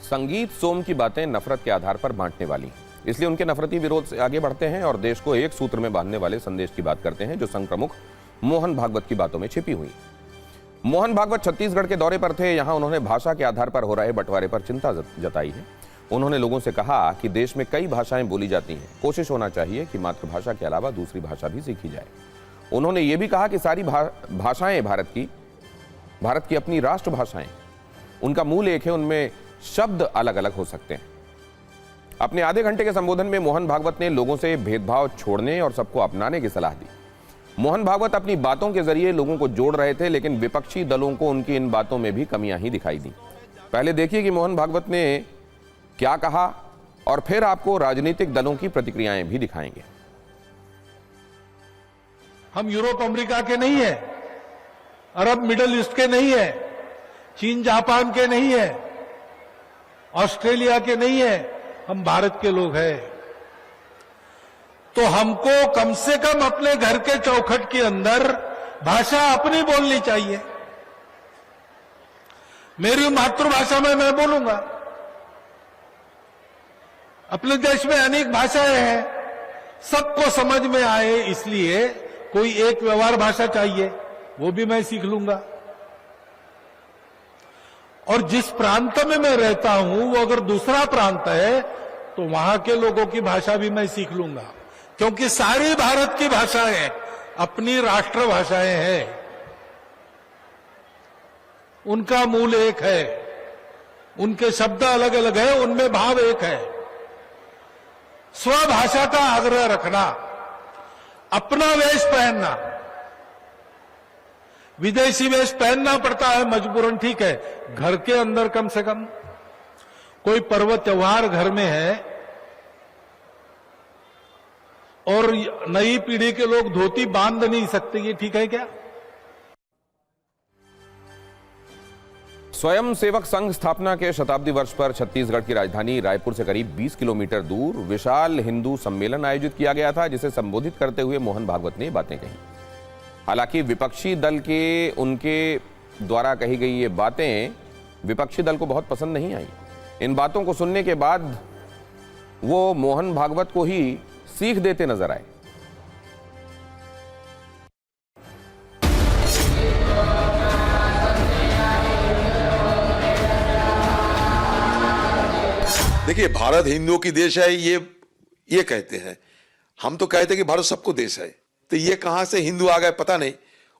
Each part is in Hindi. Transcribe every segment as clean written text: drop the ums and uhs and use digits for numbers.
संगीत सोम की बातें नफरत के आधार पर बांटने वाली, इसलिए उनके नफरती विरोध से आगे बढ़ते हैं और देश को एक सूत्र में बांधने वाले संदेश की बात करते हैं जो संघ प्रमुख मोहन भागवत की बातों में छिपी हुई। मोहन भागवत छत्तीसगढ़ के दौरे पर थे। यहां उन्होंने भाषा के आधार पर हो रहे बंटवारे पर चिंता जताई है। उन्होंने लोगों से कहा कि देश में कई भाषाएं बोली जाती हैं, कोशिश होना चाहिए कि मातृभाषा के अलावा दूसरी भाषा भी सीखी जाए। उन्होंने ये भी कहा कि सारी भाषाएं भारत की अपनी राष्ट्रभाषाएं, उनका मूल एक है, उनमें शब्द अलग अलग हो सकते हैं। अपने आधे घंटे के संबोधन में मोहन भागवत ने लोगों से भेदभाव छोड़ने और सबको अपनाने की सलाह दी। मोहन भागवत अपनी बातों के जरिए लोगों को जोड़ रहे थे, लेकिन विपक्षी दलों को उनकी इन बातों में भी कमियां ही दिखाई दी। पहले देखिए कि मोहन भागवत ने क्या कहा और फिर आपको राजनीतिक दलों की प्रतिक्रियाएं भी दिखाएंगे। हम यूरोप अमेरिका के नहीं है, अरब मिडिल ईस्ट के नहीं है, चीन जापान के नहीं है, ऑस्ट्रेलिया के नहीं है, हम भारत के लोग हैं। तो हमको कम से कम अपने घर के चौखट के अंदर भाषा अपनी बोलनी चाहिए। मेरी मातृभाषा में मैं बोलूंगा। अपने देश में अनेक भाषाएं हैं, सबको समझ में आए इसलिए कोई एक व्यवहार भाषा चाहिए, वो भी मैं सीख लूंगा। और जिस प्रांत में मैं रहता हूं वो अगर दूसरा प्रांत है तो वहां के लोगों की भाषा भी मैं सीख लूंगा, क्योंकि सारी भारत की भाषाएं अपनी राष्ट्रभाषाएं हैं। उनका मूल एक है, उनके शब्द अलग अलग है, उनमें भाव एक है। स्वभाषा का आग्रह रखना, अपना वेश पहनना, विदेशी वेश पहनना पड़ता है मजबूरन, ठीक है, घर के अंदर कम से कम कोई पर्व त्योहार घर में है और नई पीढ़ी के लोग धोती बांध नहीं सकते, ये ठीक है क्या? स्वयं सेवक संघ स्थापना के शताब्दी वर्ष पर छत्तीसगढ़ की राजधानी रायपुर से करीब 20 किलोमीटर दूर विशाल हिंदू सम्मेलन आयोजित किया गया था, जिसे संबोधित करते हुए मोहन भागवत ने बातें कही। हालांकि विपक्षी दल के उनके द्वारा कही गई ये बातें विपक्षी दल को बहुत पसंद नहीं आई। इन बातों को सुनने के बाद वो मोहन भागवत को ही सीख देते नजर आए। देखिए, भारत हिंदुओं की देश है, ये कहते हैं। हम तो कहते हैं कि भारत सबको देश है। तो ये कहां से हिंदू आ गए पता नहीं,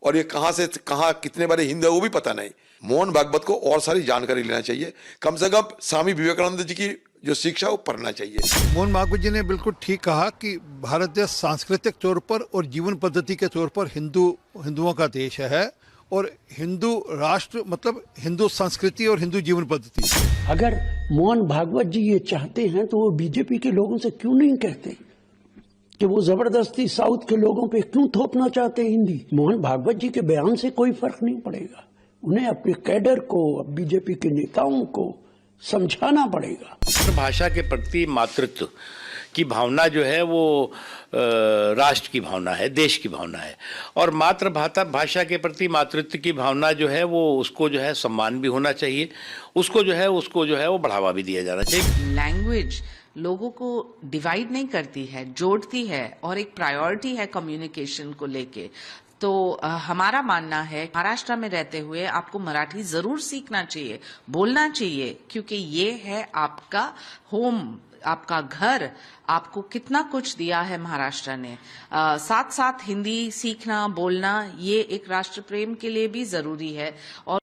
और ये कहां से कहां कितने बड़े हिंदू है वो भी पता नहीं। मोहन भागवत को और सारी जानकारी लेना चाहिए, कम से कम स्वामी विवेकानंद जी की जो शिक्षा वो पढ़ना चाहिए। मोहन भागवत जी ने बिल्कुल ठीक कहा कि भारत देश सांस्कृतिक तौर पर और जीवन पद्धति के तौर पर हिंदुओं का देश है, और हिंदू राष्ट्र मतलब हिंदू संस्कृति और हिंदू जीवन पद्धति। अगर मोहन भागवत जी ये चाहते हैं तो वो बीजेपी के लोगों से क्यों नहीं कहते कि वो जबरदस्ती साउथ के लोगों पे क्यों थोपना चाहते हैं हिंदी? मोहन भागवत जी के बयान से कोई फर्क नहीं पड़ेगा। उन्हें अपने कैडर को, बीजेपी के नेताओं को समझाना पड़ेगा। भाषा के प्रति मातृत्व की भावना जो है वो राष्ट्र की भावना है, देश की भावना है, और मातृभाषा के प्रति मातृत्व की भावना जो है वो उसको जो है सम्मान भी होना चाहिए, उसको जो है वो बढ़ावा भी दिया जाना चाहिए। लैंग्वेज लोगों को डिवाइड नहीं करती है, जोड़ती है और एक प्रायोरिटी है कम्युनिकेशन को लेके। तो हमारा मानना है महाराष्ट्र में रहते हुए आपको मराठी जरूर सीखना चाहिए, बोलना चाहिए, क्योंकि ये है आपका होम, आपका घर। आपको कितना कुछ दिया है महाराष्ट्र ने। साथ साथ हिंदी सीखना, बोलना, ये एक राष्ट्र प्रेम के लिए भी जरूरी है। और